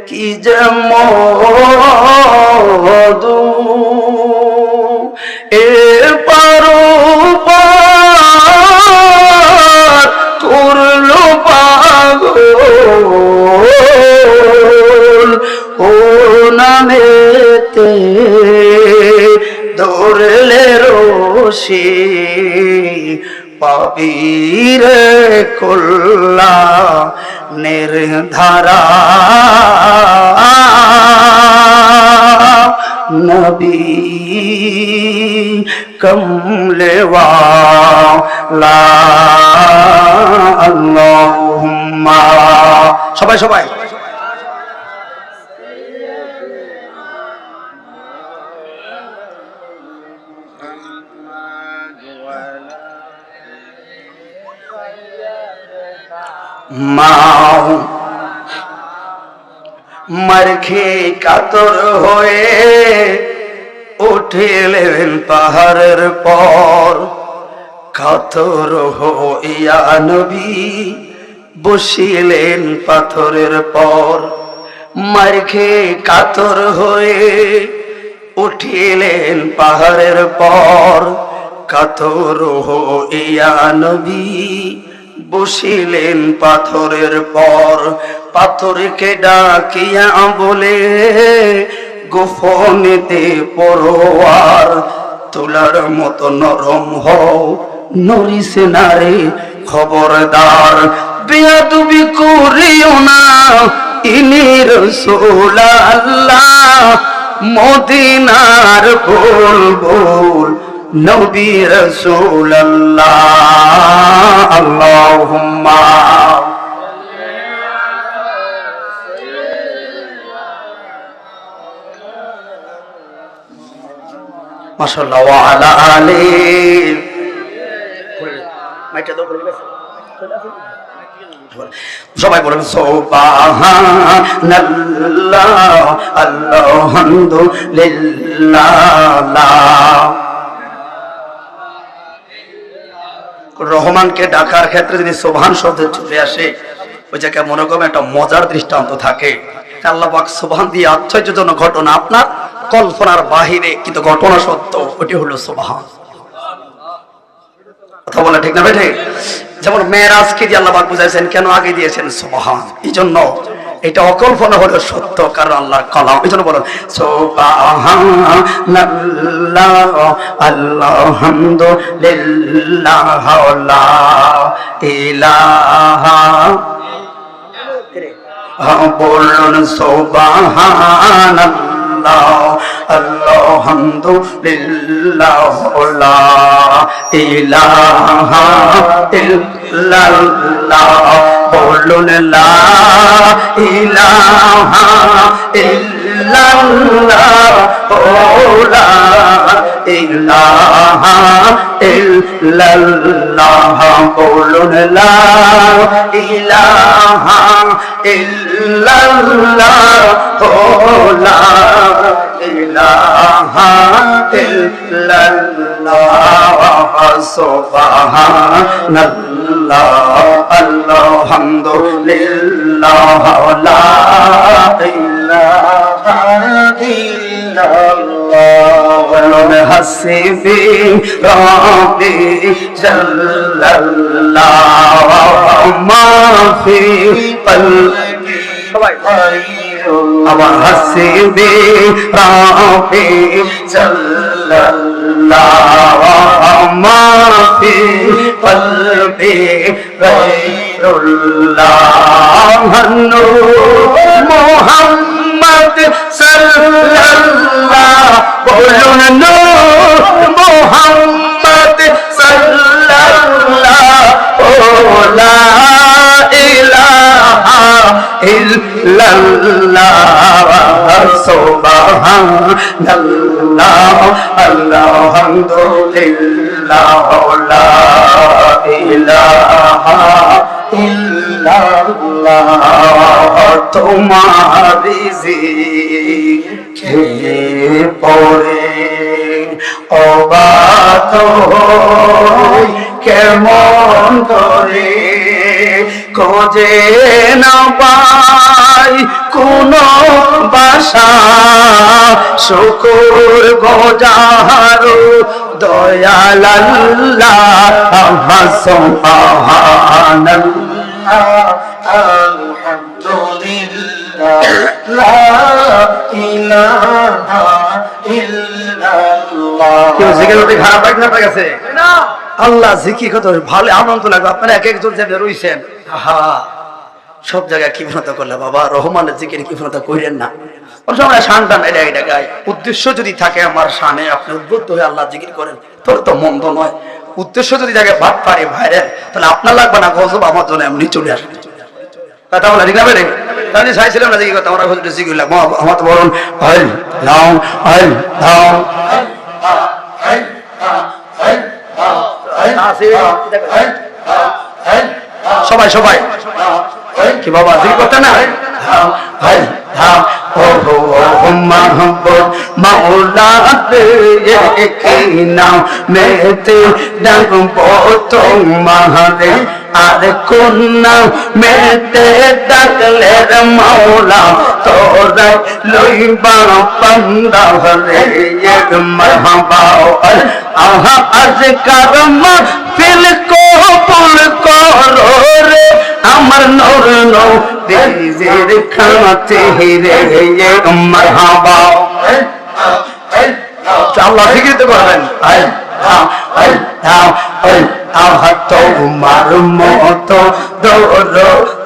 কি যে মধু এ পারো পার করলো পাগল ও নামেতে ধরলে রশি পাবিরে কল্যাণের ধারা নবী কমলেওয়ালা আল্লাহুম্মা সবাই সবাই মাও মারখে কাতর হয়ে উঠিলেন পাহাড়ের পর কাতর হইয়া নবী বসিলেন পাথরের পর মারখে কাতর হয়ে উঠিলেন পাহাড়ের পর কাতর হইয়া নবী বসিলেন পাথরের পর পাথরকে ডাকিয়া বলে গোপনেতে পরোয়ার তোলার মতো নরম হও নরিছে নারে খবরদার বেয়াদবি করিও না ইনি রাসূল আল্লাহ মদিনার বুলবুল নবী রাসূলুল্লাহ আল্লাহুম্মা মাশাআল্লাহ ওয়া আলা আলি মাইটা দাও সবাই বলেন সুবহানাল্লাহ আলহামদুলিল্লাহ রহমানকে ডাকার ক্ষেত্রে যদি সুবহান শব্দ চলে আসে ওই জায়গায় মনে করবেন একটা মজার দৃষ্টান্ত থাকে আল্লাহ পাক সুবহান দিয়ে আশ্চর্যজনক ঘটনা আপনার কল্পনার বাহিরে কিন্তু ঘটনা সত্য ওটি হলো সুবহান কথা বলা ঠিক না বেঠে যেমন মেরাজকে দিয়ে আল্লাহ পাক বুঝাইছেন কেন আগে দিয়েছেন সুবহান এই জন্য এটা অকল্পনা হলো সত্য কারণ আল্লাহর কালাম এই জন্য বলেন সুবহানাল্লাহ আলহামদুলিল্লাহ লা ইলাহা বলুন সুবহানাল্লাহ আলহামদুলিল্লাহ লা ইলাহা ইল্লাল্লাহ বলুন লা ইলাহা ইল্লাল্লাহ লা ইলাহা ইল্লাল্লাহ বলুন লা ইলাহা ইল্লাল্লাহ লা ইলাহা ইল্লাল্লাহ সুবহানাল্লাহ আলহামদুলিল্লাহ লা ইলাহা ইল্লাল্লাহ বলুন হাসবি রাব্বি জাল্লাল্লাহ মা ফি কলবি সবাই আমার হাসবি রাব্বি জাল্লাল্লাহ মা ফি কলবি গায়রুল্লাহ মুহাম্মদ সাল্লাল্লাহ বলুন নূর মুহাম্মদ সাল্লাল্লাহ লা ইলাহা ইল্লাল্লাহ সুবহানাল্লাহ আলহামদুলিল্লাহ লা ইলাহা ইল্লাল্লাহ তোমারি জিকিরে পড়ে অবাক হই কেমন করে খোঁজে না পাই কোনো শুকুর গুজার দয়াল আল্লাহ সুবহানাল্লাহ আলহামদুলিল্লাহ লা ইলাহা ইল্লাল্লাহ। কেউ জিকির করতে খারাপ লাগছে না? আল্লাহ জিকির কত ভালো আনন্দ লাগবে। আপনারা এক একজন যে রইছেন, আহা সব জায়গায় কিফরত করলে বাবা রহমানের জিকির কিফরত কইরেন না। অনেক সময় শান টান এটা গায়। উদ্দেশ্য যদি থাকে আমার শানে আপনি উদ্বুদ্ধ হয়ে আল্লাহ জিকির করেন, তোর তো মন্দ নয়। উদ্দেশ্য যদি থাকে ভাত পারে ভাইরে, তাহলে আপনার লাগবে না গজব, আমার জন্য এমনি চলে আসবে। কথা বলা ঠিক না বেরে? তাহলে চাইছিলাম না জিকির কথা, আমরা জিকির লাগবো আমার তো বলুন সবাই সবাই কি বাবা জিকির করতে না? মাওলা মেতে তোমারে আর কোন মেতে ডাকলে মাওলা তোরা লইবা পান্দারে মারহাবা আহা আজ কারম ফিল কবুল করো রে আমার নূর নবীর খাতে রে মারহাবা। আল্লাহ জিকির তো করবেন। তোমার মতো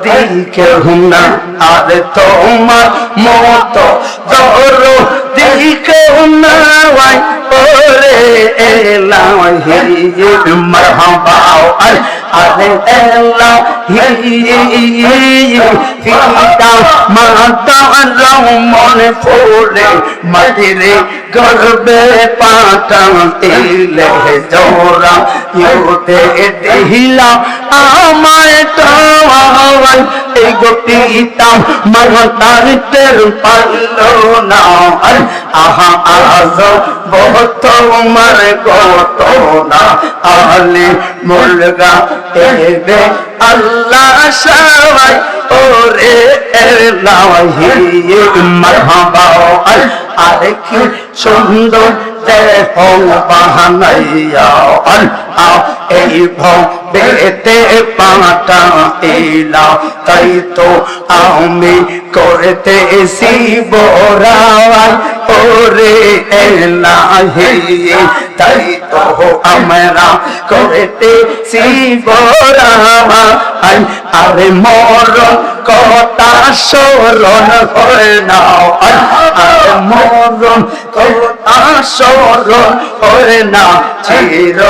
দিকে হুনা আর তোমার মতো দিকে হুনা ওরে এলাহি মারহাবা আরে এলাহি ফিদা মাতা রহমান ফোলে মাটিরে গর্বে পাঠাইলে জোরা ইউতে দিলা আমায় টাওয়াই এই গোপিতা মাতার তের পাল্লো না আহা আজ বহুত তোমার কত না আলে মুলগা এবে আল্লাহ সবাই ওরে এলাহি মারহাবা আরে কি সুন্দর দেহ বাহানাইয়া এই ভবেতে পাঠাইলা তাই তো আমি করতে শিবরাই ওরে এলাহি তাই তো আমরা করতে শিবরাই আরে মরণ কথা স্মরণ হয় না আরে মরণ কথা স্মরণ হয় না চির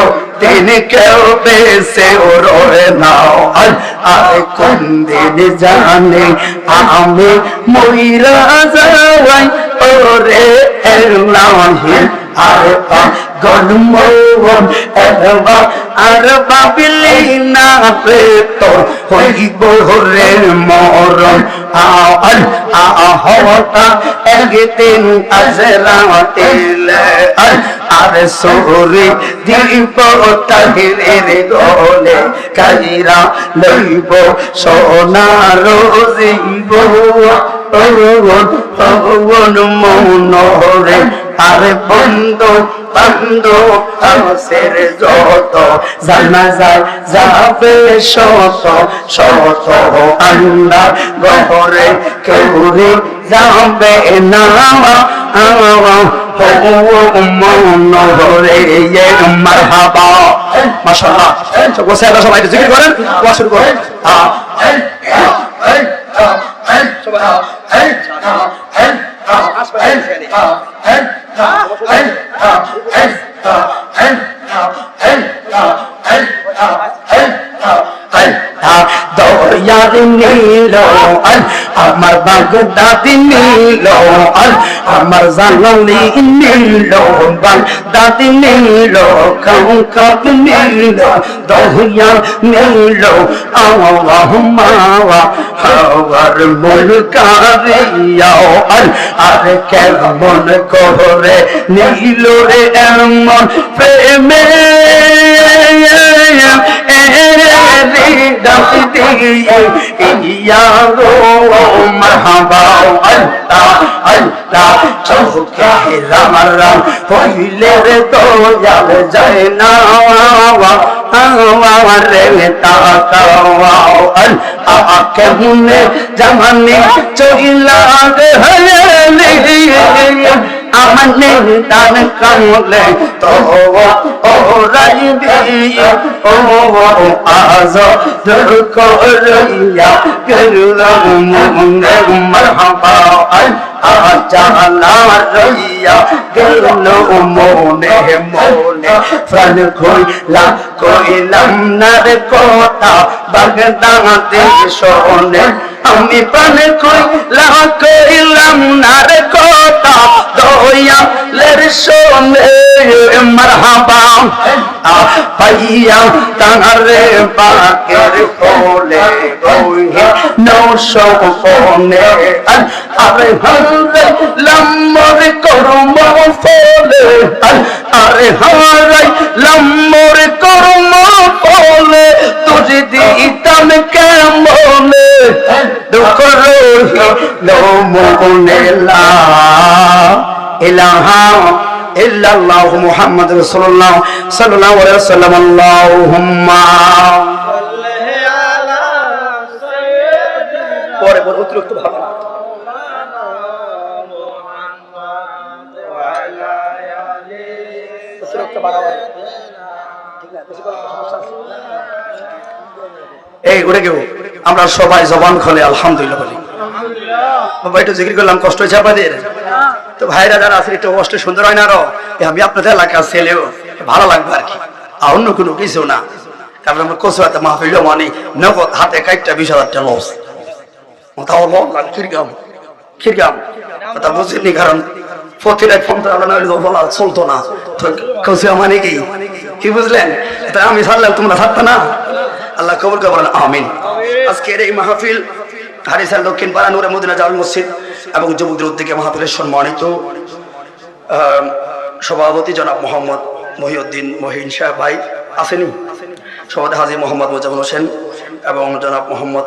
দিন কেউ বেশে রয়ে না আর কোন দিন জানে আমি মইরা যাই ওরে এলাহি আর গলমোহন এবা আর বাবিলি না তো হইব রে মরণ আহটা একদিন আজরাতিলে আর সরি দিব তাহিরের গলে কাজিরা লইব সোনার জীব মনরে আরে বন্ধু বান্ধব আমাদের যত জানা যায় যাবে শত শত আল্লাহ গহরে কেউরে যাবে না মনরে মারহাবা। মাশাআল্লাহ সবাই জিকির করেন, ওয়াজ শুরু করেন। দয়ার নীল আমার বাগদাদি নীল আমার জালালি নীল বাগদাদি নীল কাউকাব নীল দয়ার নীল আল্লাহ মাওয়া হাওয়ার মুলকারিয়া আর কেমন করে নীল রে এমন প্রেমে মারহাবা আল্লাহ আল্লাহ চোখে রাম রাম হইলে রে দয়াল যায় না রে তাকাও কেমনে জামানে চইলা আমনে দান কামলে তো ও রাইবি ও আজ দর করিয়া করুম মনে মারহাবা আজালা রইয়া গেল মনে মনে প্রাণ কইলাম না রে কথা বাগদাতে শোনে আমি প্রাণ কইলাম না রে কথা দয়ালের শোনে মারহাবা পাইয়া তারে পাকের কোলে বইহে নৌসপনে আরে হারে লম্বর করম ফলে আরে হারে লম্বর করম ফলে তুঝে দিতাম কেমনে দুঃখ রহিল মনে লা ইলাহা ইল্লাল্লাহু মুহাম্মাদুর রাসূলুল্লাহ সাল্লাল্লাহু আলাইহি ওয়াসাল্লাম আল্লাহুম্মা সাল্লি আলা সাইয়্যিদিনা পরে অতিরিক্ত ভালো না মুহাম্মাদ ওয়া আলা আলি অতিরিক্ত বাড়াও ঠিক না বেশি করে সমস্যা আছে এই ওরে কেউ আমরা সবাই জবান খুলে আলহামদুলিল্লাহ বলি বাবা একটু জিকির করলাম কষ্ট হয়েছে আপনাদের তো ভাইরা যারা আছে একটু কষ্ট সুন্দর হয় না আরো আমি আপনাদের এলাকার ছেলেও ভালো লাগবে আর কি আর অন্য কোনো কিছু না কারণ আমরা কচুয়াতে মাহফিল মানে নগদ হাতে কাইটটা 20,000 টাকা লস তাও খিরগাম কথা বুঝিনি কারণ প্রতিটাই ফোন বলা চলতো না তো কচুয়া মানে কি বুঝলেন তা আমি ছাড়লাম তোমরা থাকতো না আল্লাহ কবুল করেন আমিন আজকের এই মাহফিল হারিসাল দক্ষিণ পাড়া নূরে মদিনা জামে মসজিদ এবং যুবকদের উদ্যোগে মাহফিলের সম্মানিত সভাপতি জনাব মোহাম্মদ মহিউদ্দিন মহিন সাহেব ভাই আসেনি সভাপতি হাজী মোহাম্মদ মোজামুল হোসেন এবং জনাব মোহাম্মদ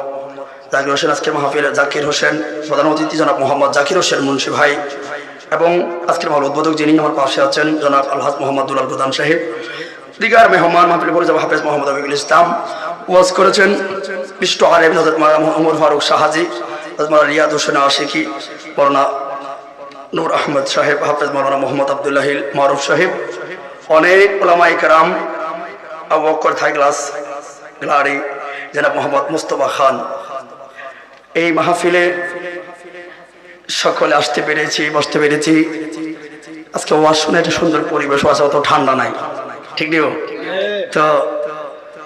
জাকির হোসেন আজকের মাহফিল জাকির হোসেন প্রধান অতিথি জনাব মোহাম্মদ জাকির হোসেন মুন্সি ভাই এবং আজকের মাহফিল উদ্বোধক যিনি আমার পাশে আছেন জনাব আলহাজ মোহাম্মদ দুলাল প্রধান সাহেব দিগার মেহমান মাহফিল পরিচালক হাফেজ মোহাম্মদ আবিকুল ইসলাম ওয়াজ করেছেন বিষ্ট আলেম হযরত মাওলানা ওমর ফারুক শাহাজি হযরত মাওলানা রিয়াদ হোসেন আশিকি মাওলানা নূর আহমদ সাহেব হাফেজ মাওলানা মোহাম্মদ আব্দুল্লাহ মারুফ সাহেব অনেক উলামায়ে কেরাম আবু বকর থাইগ্লাস গ্লারি জনাব মোহাম্মদ মুস্তাফা খান এই মাহফিলে সকলে আসতে পেরেছি বসতে পেরেছি আজকে ওয়াজ শুনে একটা সুন্দর পরিবেশ আছে অত ঠান্ডা নাই ঠিক নিও তো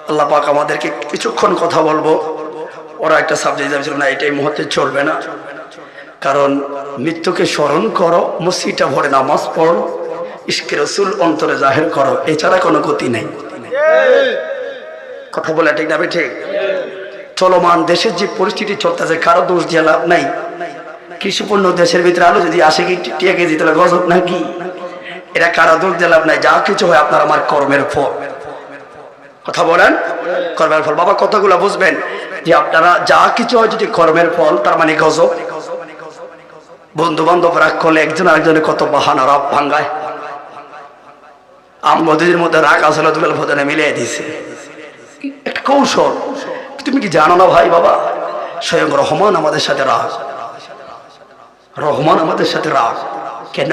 আল্লাহ পাক আমাদেরকে কিছুক্ষণ কথা বলবো ওরা একটা সাবজেক্ট যাচ্ছিল না এটাই মুহূর্তে চলবে না কারণ মৃত্যুকে স্মরণ করো মসজিদটা ভরে নামাজ পড়ো ইশকে রাসূল অন্তরে জাহির করো এছাড়া কোনো গতি নেই কথা বলে ঠিক না ঠিক চলমান দেশের যে পরিস্থিতি চলতেছে কারো দোষ দিয়ে লাভ নাই কৃষিপূর্ণ দেশের ভিতরে আলো যদি আসে কি টিয়া কেজি তাহলে গজব নাকি এটা কারো দোষ দিয়ে লাভ নাই যা কিছু হয় আপনার আমার কর্মের ফল কথা বলেন কর্মের ফল বাবা কথাগুলো বুঝবেন যে আপনারা যা কিছু হয় যদি কর্মের ফল তার মানে গজব বন্ধু বান্ধব রাগ করলে একজন আরেকজনের কত বাহানা রাব ভাঙ্গায় আমদের মধ্যে রাগ আসলে দুবেল ভোজনে মিলিয়ে দিছে একটা কৌশল তুমি কি জানো না ভাই বাবা স্বয়ং রহমান আমাদের সাথে রাগ রহমান আমাদের সাথে রাগ কেন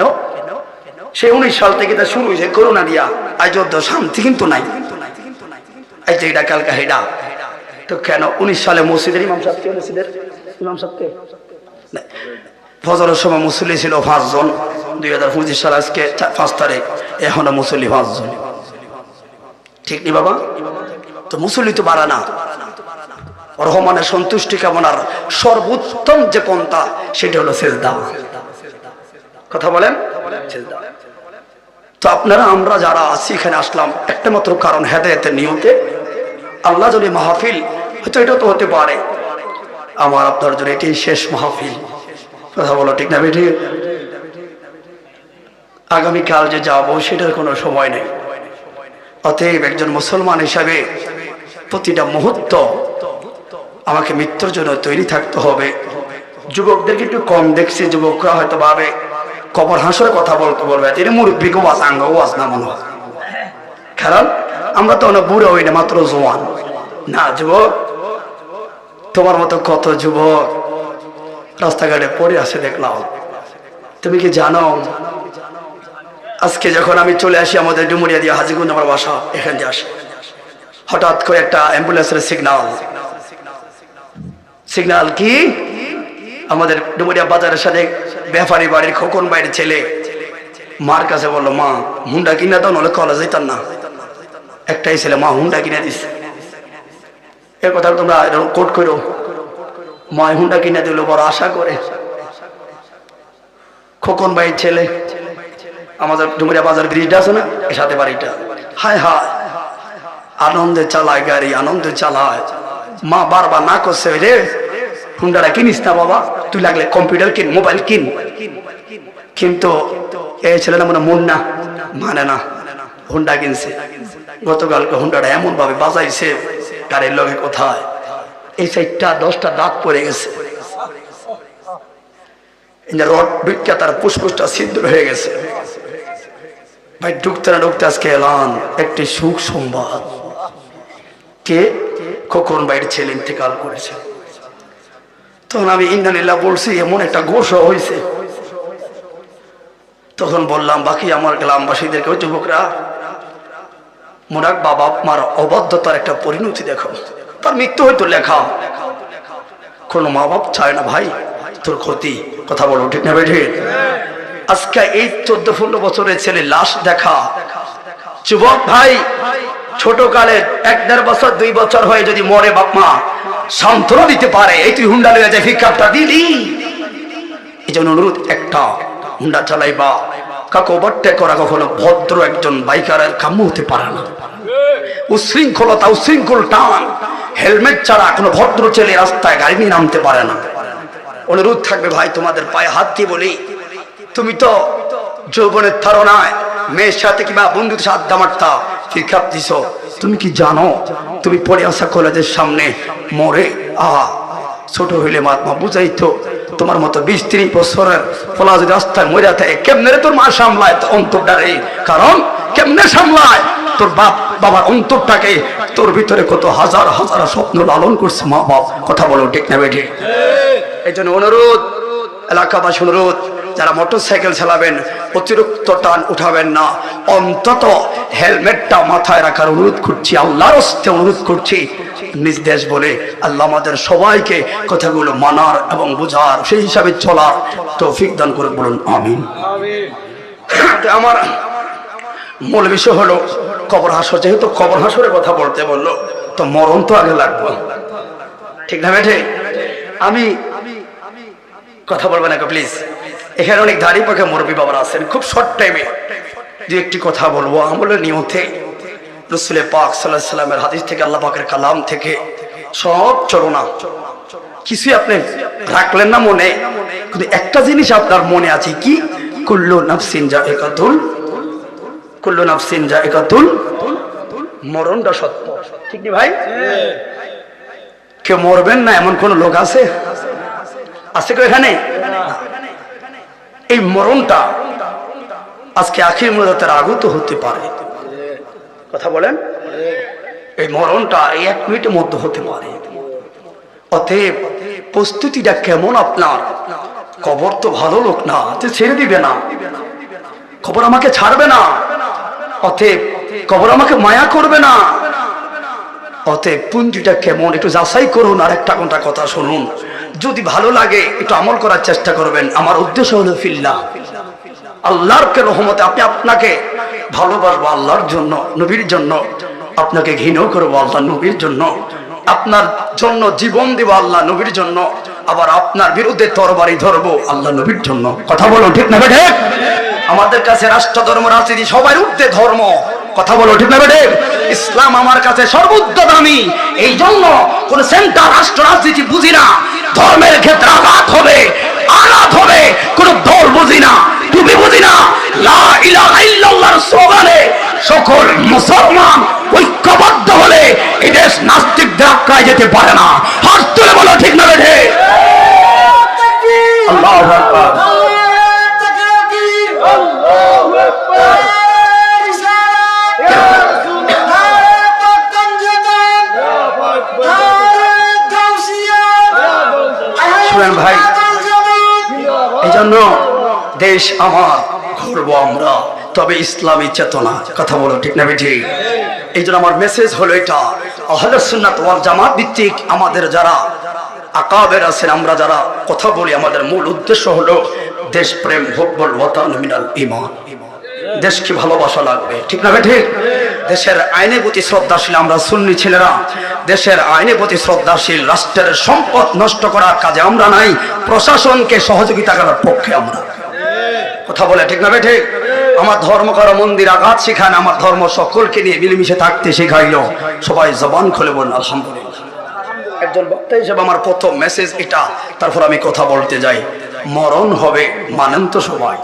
সে 19 সাল থেকে তা শুরু হয়েছে করোনা দিয়া আজ শান্তি কিন্তু নাই আজ এটা কালকা হেডা তো কেন 19 সালে মসজিদের ইমাম সাহেবকে ফজরের সময় মুসল্লি ছিল 5 জন 2025 সাল আজকে 5 তারিখ এখনো মুসল্লি 5 জন ঠিক নি বাবা তো মুসল্লি তো বাড়া না রহমানের সন্তুষ্টি কামনার সর্বোত্তম যে পন্থা সেটা হলো সিজদা কথা বলেন সিজদা তো আপনারা আমরা যারা আছি এখানে আসলাম একটা মাত্র কারণ হেদায়েতের নিয়তে আল্লাহ যদি মাহফিল হয়তো এটা তো হতে পারে আমার আপনার জন্য এটাই শেষ মাহফিল কথা বলো ঠিক না বেঠিক আগামীকাল যে যাবো সেটার কোনো সময় নেই অতএব একজন মুসলমান হিসাবে প্রতিটা মুহূর্ত আমাকে মৃত্যুর জন্য তৈরি থাকতে হবে যুবকদেরকে একটু কম দেখছি যুবকরা হয়তো ভাবে কবর হাসরের কথা বলতে বলবে তিনি মুরব্বীকে ওয়াজ আঙ্গ ওয়াজ না মনে হয়, কারণ আমরা তো অনেক বুড়ো হই না, মাত্র জওয়ান না। যুবক, তোমার মতো কত যুবক রাস্তাঘাটে পড়ে আসে দেখলাম। তুমি কি জানো আজকে যখন আমি চলে আসি আমাদের ডুমুরিয়া দিয়ে হাজিগঞ্জ আমার বাসা, এখান দিয়ে আসি, হঠাৎ করে একটা অ্যাম্বুলেন্সের সিগন্যাল কি আমাদের ডুমুরিয়া বাজারের সাথে ব্যাপারী বাড়ির খোকন বাইরের ছেলে মার কাছে বললো, মা হুন্ডা কিনে দাও, নাহলে কলেজ যেতাম না। একটাই ছেলে, মা হুন্ডা কিনে দিস। এর কথা তোমরা কোট করো, মা হুন্ডা কিনে দিল বড় আশা করে। খোকন ভাইয়ের ছেলে আমাদের ডুমুরিয়া বাজার ব্রিজটা আছে না, এর সাথে বাড়িটা, হায় হায় আনন্দে চালায় গাড়ি, আনন্দে চালায়। মা বারবার না করছে, রে হুন্ডাটা কিনিস না বাবা, তুই লাগলে কম্পিউটার কিন, মোবাইল কিন। কিন্তু এই ছেলেটা মন না মানে না, হুন্ডা কিনছে। গতকালকে হুন্ডাটা এমন ভাবে বাজাইছে, গাড়ির লগে কোথায় এই 4টা 10টা দাঁত পড়ে গেছে, রড ঢুকিয়া তার ফুসফুসটা ছিদ্র হয়ে গেছে। ভাই ঢুকতে না ঢুকতে আজকে এলাম একটি সুখ সংবাদ, কে খোকন ভাইয়ের ছেলে ইন্তেকাল করেছে। তখন আমি ইন্নালিল্লাহ বলছি, এমন একটা গোসা হয়েছে। তখন বললাম বাকি আমার গ্রামবাসীদেরকে, যুবকরা মনে রাখ, বাবা মার অবাধ্যতার একটা পরিণতি দেখো, তার মৃত্যু হয়তো লেখা, কোনো মা বাপ চায় না ভাই তোর ক্ষতি। কথা বলো ঠিক না বেঠে? আজকে এই 14-15 বছরের ছেলে লাশ দেখা, যুবক ভাই ছোট কালে 1-1.5 বছর 2 বছর হয়ে যদি মরে, বাপ মা সান্ত্বনা দিতে পারে, এই তুই হুন্ডা লয়ে যায় ফিকাপটা দিলি। এই জন্য অনুরোধ, একটা হুন্ডা চালাইবা, কাকে ওভারটেক করা কখনো ভদ্র একজন বাইকারের কাম্য হতে পারে না। উশৃঙ্খলতা, উশৃঙ্খল টান, হেলমেট ছাড়া কোনো ভদ্র ছেলে রাস্তায় গাড়ি নিয়ে নামতে পারে না। অনুরোধ থাকবে ভাই, তোমাদের পায়ে হাত দিয়ে বলি, তুমি তো যৌবনের ধারণায় মেয়ের সাথে কিংবা বন্ধুর সাথে আড্ডা মারতা, ফিকাপ দিছ। তুমি কি জানো তুমি পড়ে আসা কলেজের সামনে মরে ছোট হইলে মা বুঝাইতো, তোমার মতো 20-30 বছরের ফলা যদি রাস্তায় মরে থাকে, কেমনে রে তোর মা সামলায় অন্তরটারে? কারণ কেমনে সামলায় তোর বাবার অন্তরটাকে? তোর ভিতরে কত হাজার হাজার স্বপ্ন লালন করছে মা বাপ। কথা বলো ঠিক না বেঠে? এই জন্য অনুরোধ, এলাকাবাসী অনুরোধ, যারা মোটরসাইকেল চালাবেন অতিরিক্ত টান উঠাবেন না, অন্তত হেলমেটটা মাথায় রাখার অনুরোধ করছি, আল্লাহর হস্তে অনুরোধ করছি। নিজ দেশ বলে আল্লাহ আমাদের সবাইকে কথাগুলো মানার এবং বোঝার, সেই হিসাবে চলার তৌফিক দান করে বলুন আমিন। আমার মূল বিষয় হলো কবর হাসর। যেহেতু কবর হাসরের কথা বলতে বললো, তো মরণ তো আগে লাগবে, ঠিক না বেঠে? আমি কথা বলবেন না প্লিজ, এখানে অনেক দাড়ি পাখা মুরব্বী বাবারা আছেন, খুব শর্ট টাইমে দু একটি কথা বলবো। আমলের নিয়তে রাসূল পাক সাল্লাল্লাহু আলাইহি সাল্লামের হাদিস থেকে, আল্লাহ পাকের কালাম থেকে সব চলনা কিছুই আপনি রাখলেন না মনে, কিন্তু একটা জিনিস আপনার মনে আছে, কি? কুল্লু নাফসিন যায়িকাতুল, মরণটা সত্য, ঠিক না ভাই? কেউ মরবেন না এমন কোন লোক আছে? আছে কেউ এখানে? এই মরণটা আজকে আখির মুহূর্তের আগত হতে পারে। কথা বলেন, এই মরণটা এই 1 মিনিটের মধ্যে হতে পারে। অতএব প্রস্তুতিটা কেমন আপনার? কবর তো ভালো লোক না যে ছেড়ে দিবে না, কবর আমাকে ছাড়বে না, অতএব কবর আমাকে মায়া করবে না। অতএব পুঞ্জিটা কেমন একটু যাচাই করুন। আর একটা কথা শুনুন, যদি ভালো লাগে একটু আমল করার চেষ্টা করবেন। আমার উদ্দেশ্য হলো ফিল্লাহ, আল্লাহর রহমতে আপনি আপনাকে ভালোবাসবো আল্লাহর জন্য, নবীর জন্য, আপনাকে ঘৃণাও করবো আল্লাহ নবীর জন্য, আপনার জন্য জীবন দেব আল্লাহ নবীর জন্য, আবার আপনার বিরুদ্ধে তরবারি ধরবো আল্লাহ নবীর জন্য। কথা বলো ঠিক না বেঠে? আমাদের কাছে রাষ্ট্র ধর্ম রাজনীতি সবার ঊর্ধ্বে ধর্ম। কথা বলো ঠিক না বেঠে? ইসলাম আমার কাছে সর্বোচ্চ দামি। এই জন্য কোন সেন্টার রাষ্ট্র রাজনীতি বুঝি না, ধর্মের ক্ষেত্রে আঘাত হবে, আঘাত হবে, কোন দল বুঝি না, টুপি বুঝি না। লা ইলাহা ইল্লাল্লাহর স্লোগানে সকল মুসলমান ঐক্যবদ্ধ হলে এই দেশ নাস্তিকদের আক্রায় যেতে পারে না। হাত তুলে বলো ঠিক না বেঠে? আল্লাহু আকবার। জন্য দেশ আমার, গর্ব আমরা, তবে ইসলামী চেতনা। কথা বলো ঠিক না ঠিক? এই জন্য আমার মেসেজ হলো এটা, আহলে সুন্নাত ওয়াল জামাত ভিত্তিক আমাদের যারা আকাবের আছেন, আমরা যারা কথা বলি, আমাদের মূল উদ্দেশ্য হলো দেশপ্রেম, হুব্বুল ওয়াতান মিনাল ঈমান। দেশকে ভালোবাসা লাগবে, ঠিক না ঠিক? দেশের আইনের প্রতি শ্রদ্ধাশীল আমরা সুন্নি ছেলেরা, দেশের আইনের প্রতি শ্রদ্ধাশীল, রাষ্ট্রের সম্পদ নষ্ট করার কাজে আমরা নাই, প্রশাসনকে সহযোগিতা করার পক্ষে আমরা। কথা বলে ঠিক না ঠিক? আমার ধর্ম কারো মন্দির আঘাত শেখায় না, আমার ধর্ম সকলকে নিয়ে মিলেমিশে থাকতে শেখাইল। সবাই জবান খুলে বলুন আলহামদুলিল্লাহ। একজন বক্তা হিসেবে আমার প্রথম মেসেজ এটা, তারপর আমি কথা বলতে যাই। মরণ হবে, মানেন তো সবাই?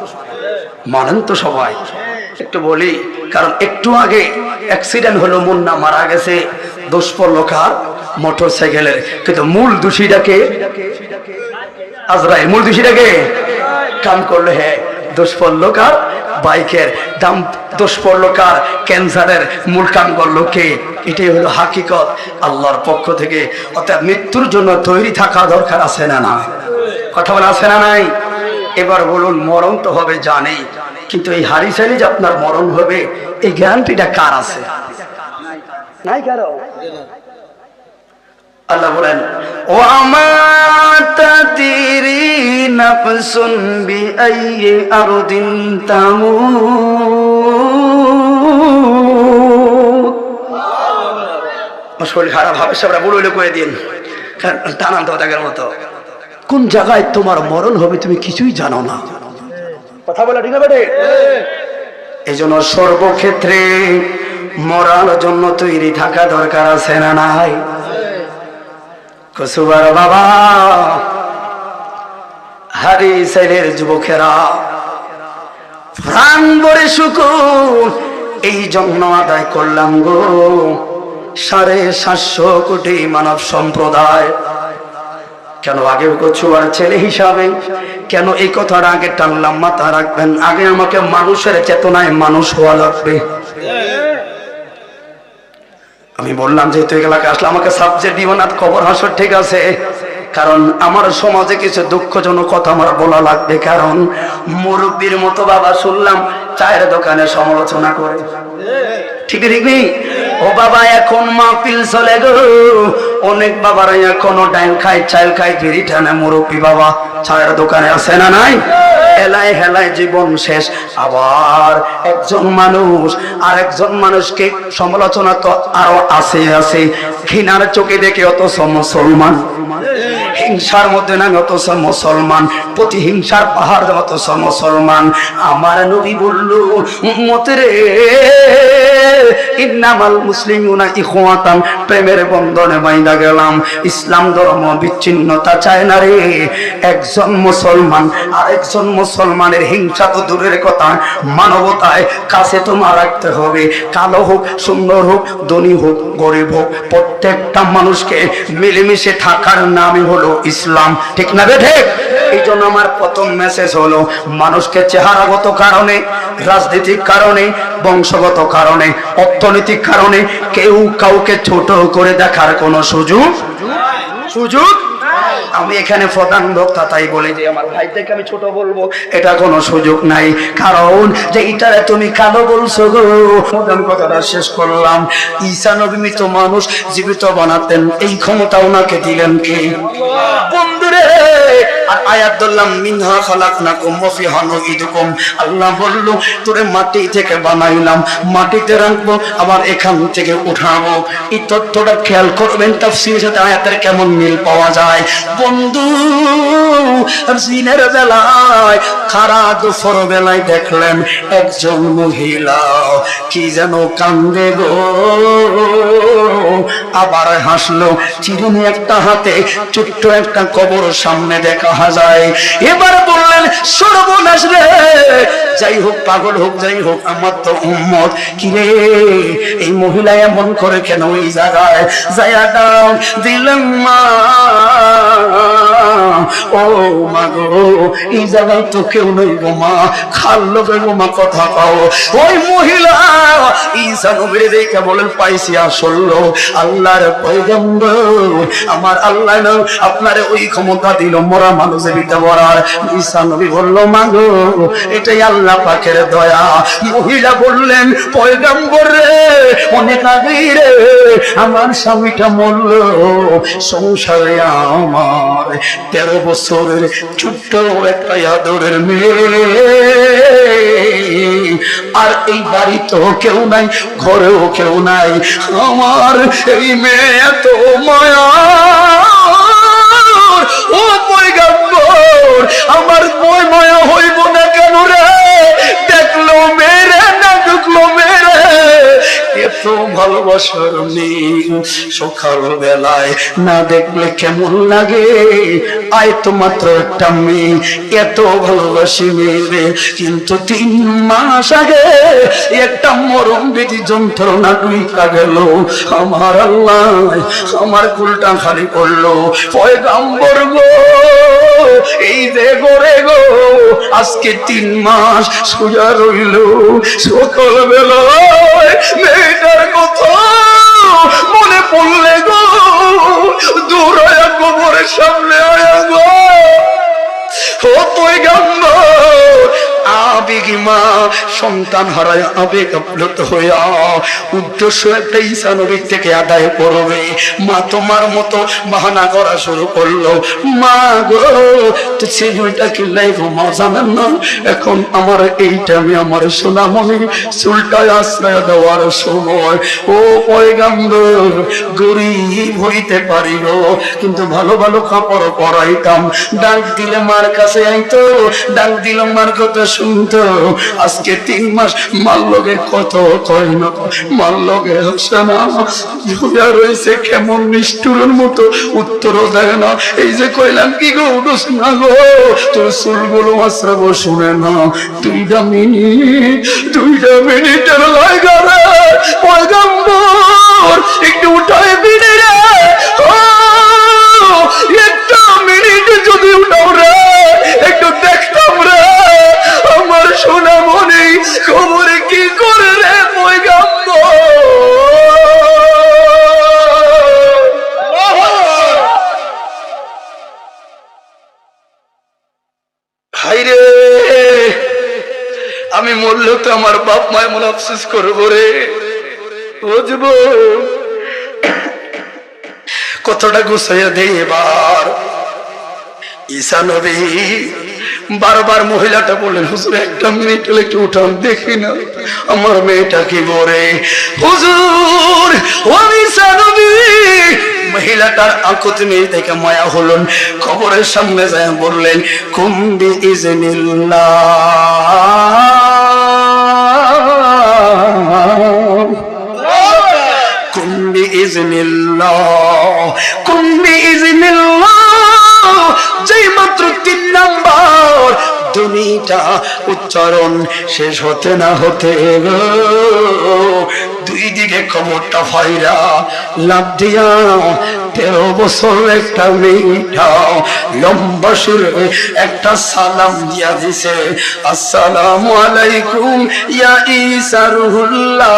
মানেন তো সবাই? একটু বলি, কারণ একটু আগে অ্যাক্সিডেন্ট হলো, মুন্না মারা গেছে, দোষ পড়লো কার? মোটর সাইকেলের। কিন্তু মূল দোষীটাকে আজরাইল, মূল দোষীটাকে কাম করলো, হ্যাঁ দোষ পড়লো কার? বাইকের। দাম দোষ পড়লো কার? ক্যান্সারের। মূল কাম করলো কে? এটাই হলো হাকিকত আল্লাহর পক্ষ থেকে। অর্থাৎ মৃত্যুর জন্য তৈরি থাকা দরকার আছে না না? কথা বলা আছে না নাই? এবার বলুন, মরণ তো হবে জানি, কিন্তু এই হারি চাইলে যে আপনার মরণ হবে, এই গ্যারান্টিটা কার আছে? নাই কারো। আল্লাহ বলেন, ও আমার তাতিরি নাফসুন বিআইয়ি আরদিন তামুত। শরীর খারাপ হবে, সবরা বলে করে দিন, টানান তো দেখার মতো। কোন জায়গায় তোমার মরণ হবে তুমি কিছুই জানো না। কথা বলা ঠিক আছে? এই জন্য সর্বক্ষেত্রে মরার জন্য তৈরি থাকা দরকার আছে না নাই? কসুবার বাবা, হারি ছেলের যুবকেরা প্রাণ ভরে শুকুন এই জন্য আদায় করলাম গো, 750 কোটি মানব সম্প্রদায়। কেন আগে কচুয়ার ছেলে হিসাবে কেন এই কথাটা আগে টানলাম? মাথা রাখবেন, আগে আমাকে মানুষের চেতনায় মানুষ হওয়া লাগবে। আমি বললাম যেহেতু এলাকা আসলে আমাকে সাবজেক্ট দিব না, খবর হাসর ঠিক আছে, কারণ আমার সমাজে কিছু দুঃখজনক কথা আমার বলা লাগবে। কারণ মুরব্বীর মতো বাবা শুনলাম চায়ের দোকানে সমালোচনা করে, ঠিক ঠিক নেই? ও বাবা এখন মাহফিল চলে গো, অনেক বাবারা এখনো ডাইল খায়, চাল খায়, বিড়ি টানে। মুরব্বী বাবা চায়ের দোকানে আছে না নাই? হেলায় হেলায় জীবন শেষ। আবার একজন মানুষ আর একজন মানুষকে সমালোচনা তো আরো আছে আছে, ঘৃণার চোখে দেখে অথচ মুসলমান, হিংসার মধ্যে নামে অথচ মুসলমান, প্রতিহিংসার পাহাড় অথচ মুসলমান। আমার নবী বলল, উম্মতেরে ইন্নামাল মুসলিমুনা ইখওয়াতান, প্রেমের বন্ধনে বাইন্ধা গেলাম। ইসলাম ধর্ম বিচ্ছিন্নতা চায় না রে। একজন মুসলমান আর একজন মুসলমানের হিংসা তো দূরের কথা, মানবতায় কাছে তোমার রাখতে হবে। কালো হোক, সুন্দর হোক, ধনী হোক, গরিব হোক, প্রত্যেকটা মানুষকে মিলেমিশে থাকার নামই হলো ইসলাম, ঠিক না বেঠে? এই জন্য আমার প্রথম মেসেজ হলো, মানুষকে চেহারাগত কারণে, রাজনৈতিক কারণে, বংশগত কারণে, অর্থনৈতিক কারণে কেউ কাউকে ছোট করে দেখার কোনো সুযোগ আমি এখানে প্রধান বক্তা, তাই বলে যে আমার ভাই থেকে আমি ছোট বলবো, এটা কোনো সুযোগ নাই। কারণ যে এটারে তুমি কালো বলছো গো। আমি কথাটা শেষ করলাম। ঈসা নবী মৃত মানুষ জীবিত বানাতেন, এই ক্ষমতা ওনাকে দিলেন কে? বন্ধুরে, আর আয়াত ধরলাম, মিনহা খালাকনাকুম ওয়া ফিহা নুঈদুকুম। আল্লাহ বলল, তোরে মাটি থেকে বানাইলাম, মাটিতে রাখবো, আবার এখান থেকে উঠাবো। এই তথ্যটা খেয়াল করবেন, তাফসীরের সাথে আয়াতের কেমন মিল পাওয়া যায়। বন্ধু, দিনের বেলায় খারা দুপুর বেলায় দেখলেন একজন মহিলা কি যেন কান্দে গো, আবার হাসলো। চিরুনি একটা হাতে ছোট্ট একটা কবর সামনে দেখা যায়। এবার বললেন, সর্বনাশ রে, যাই হোক পাগল হোক যাই হোক আমার তো উম্মত। কিরে এই মহিলা এমন করে কেন ওই জায়গায় যায়া ডাক দিলেন মা, ও মা গো এই জায়গায় তো কেউ নেই গো মা, খাল লোকে গো মা কথা পাও। ওই মহিলা ঈসা নবীর দেখে বলেন পাইছি আসল আল্লাহর পয়গম্বর, আমার আল্লাহ না আপনারে ওই ক্ষমতা দিল মরা মানুষের দিতে বলার। ঈসা নবী বলল মা গো এটাই আল্লাহ পাকের দয়া। মহিলা বললেন পয়গম্বর রে অনেক আগে রে আমার স্বামীটা মরল, সংসারে আমার 13 বছরের ছোট্ট একটা আদরের মেয়ে, আর এই বাড়ি তো কেউ নাই, ঘরেও কেউ নাই, আমার এই মেয়ে এত মায়া। ও পয়গম্বর আমার বই মায়া হইব না কেন রে, দেখলো মেরে না দেখলো মেরে, এত ভালোবাসার নেই সকাল বেলায় না দেখলে কেমন লাগে। আয় তো মাত্র একটা মেয়ে, এত ভালোবাসি মেয়ে, কিন্তু 3 মাস আগে একটা মরম বেদি যন্ত্রণা ঢুইকা গেল। আমার আল্লাহ আমার কুলটা খালি করলো। পয়গম্বর গো এই যে গোরে গো আজকে 3 মাস সোজা রইল, সকাল বেলায় মেয়েটার কথা মনে পড়লে গো দূর হয়ে গোবরের সামনে আয়া গো। ও পয়গম্বর আবেগী মা সন্তান হারায় আবেগ আপ্লুত হইয়া উদ্দেশ্য একটা ঈসা নবীর থেকে আদায় করবে। মা তোমার মতো বাহানা করা শুরু করলো। মা গো তো ছেলেটা কিল্লাই গো মা জানেন না এখন আমার এইটা আমি আমার সোনামণি চুলটায় আশ্রয় দেওয়ার সময়। ও পয়গম্বর গরিব হইতে পারি গো কিন্তু ভালো ভালো কাপড় পরাইতাম, ডাক দিলে মার কাছে আইতো, ডাক দিল মার কথা শুনতো। আজকে 3 মাস মার লগে কত কয় না, মার লগে হাসে না, ঝুলা রয়েছে কেমন নিষ্ঠুরের মতো, উত্তরও দেয় না। এই যে কইলাম কি গো উঠোস না গো, তোর চুলগুলো আশ্রাবো শুনে না। 2টা মিনিটের লাগা রে পয়গম্বর একটু উঠায় দিনে রে, একটা মিনিট যদি উঠাও রে একটু দেখতাম রে আমার সোনামণি খবরে কি করে রে পয়গম্বর। হাইরে আমি মরলেও তো আমার বাপ মা এমন আফসোস করবো রে। বুঝবো কতটা গুছাইয়া দেই এবার। ঈসা নবী বারবার মহিলাটা বললেন হুজুর একটা মিনিট একটু উঠান দেখি না আমার মেয়েটা কি বলে। হুজুর ও ঈসা নবী মহিলাটার আকুতি মেয়ে দেখে মায়া হলেন, কবরের সামনে যায় বললেন কুম বিইজনিল্লাহ, যেই মাত্র 3 নাম্বার দুনিটা উচ্চারণ শেষ হতে না হতে দুই দিকে খবরটা ফাইরা লাভ দিয়া 13 বছর একটা মেয়েটা লম্বা সুরে একটা সালাম দিয়া দিছে, আসসালামু আলাইকুম ইয়া ঈসা রুহুল্লাহ।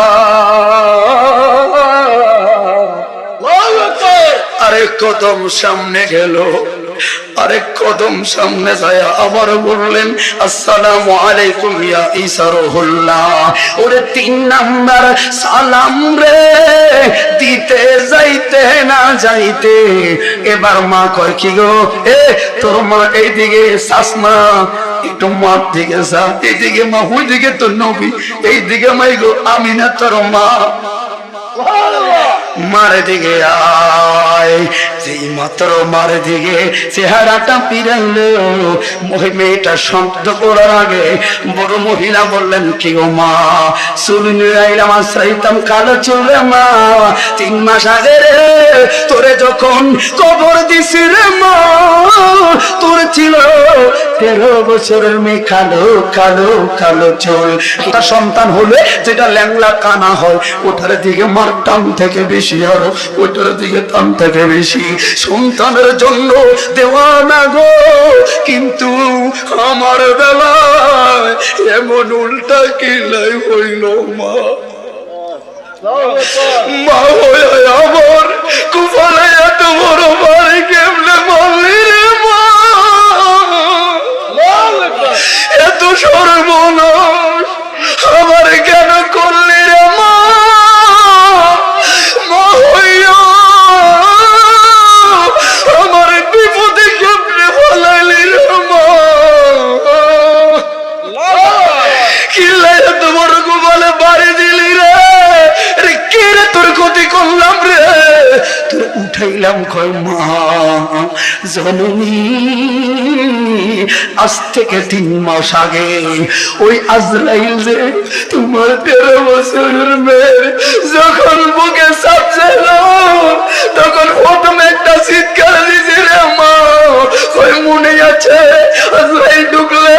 আরেক কদম সামনে গেল, আরেক কদম সামনে যায় আবার বললেন আসসালামু আলাইকুম ইয়া ঈসা রুহুল্লাহ। ওরে 3 নাম্বার সালাম রে দিতে যাইতে না যাইতে এবার মা কয় কি গো এ তোর মা এইদিকে চাস না, একটু মার দিকে যা, এইদিকে মা ওইদিকে তো নবী, এইদিকে মাই গো আমি না তোর মা। মার দিকে আয়। যেই মাত্র মার দিকে চেহারাটা ফিরাইলো, মেয়েটা শব্দ করার আগে বড় মহিলা বললেন, কি গো মা, চুল নিরাইলাম আশ্রাইতাম কালো চুলে মা, 3 মাস আগে রে তোরে যখন কবর দিছি রে মা, তোর ছিল 13 বছরের মেয়ে, কালো কালো কালো চুল। তার সন্তান হলে যেটা ল্যাংলা কানা হয়, ওটার দিকে মার টান থেকে বেশি, আর ওটার দিকে টান থেকে বেশি। সন্তানের জন্য দেওয়া না গো, কিন্তু আমার বেলায় এমন উল্টা কিলাই হইল মা। মা হয়ে আমার কুফলে এত বড় বাড়ি কেমনে মারলি রে মা, এত সর্বনাশ আমার কেন করলি রে মা। মা হইয়া আমার বিপদে কেমনে ফলাইলি রে মা, কিল্লাই এত বড় কুফলে বাড়ি দিলি রে, কে রে তোর ক্ষতি করলাম রে, তোর উঠাইলাম কয় মা জননী। আজ থেকে 3 মাস আগে ওই আজরাইল যে তোমার 13 বছরের মেয়ের যখন বুকে চাপ ছিল, তখন প্রথম একটা চিৎকার দিছি রে মা, কই মনে আছে আজরাইল ঢুকলে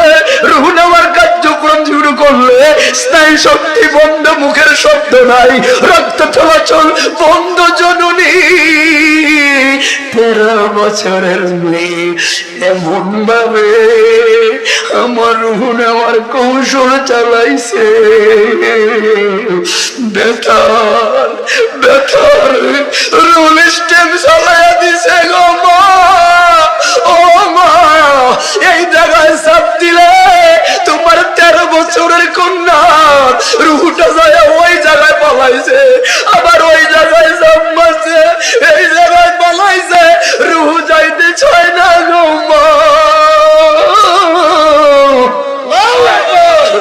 রুহ নেওয়ার কার্যক্রম শুরু করলে স্নায়ু শক্তি বন্ধ, মুখের শব্দ নাই, রক্ত চলাচল বন্ধ জননী। 13 বছরের মেয়ে এমন ভাবে আমার রুহ নেওয়ার কৌশল চালাইছে, বেতার বেতার রুল স্টেম চালাইয়া দিছে গো মা। ও মা, এই জায়গায় চাপ দিলে তোমার 13 বছরের কন্যা রুহটা যায় ওই জায়গায় পালাইছে, আবার ওই জায়গায় চাপ মারছে, এই জায়গায় পালাইছে, রুহ যাইতে চায় না গো মা।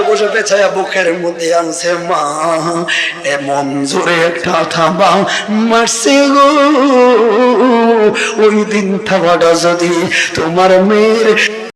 বসে পেছায়া বুকের মধ্যে আনছে মা, এমন জোরে একটা থাবা মারছে গো, ওই দিন থাবাটা যদি তোমার মেয়ের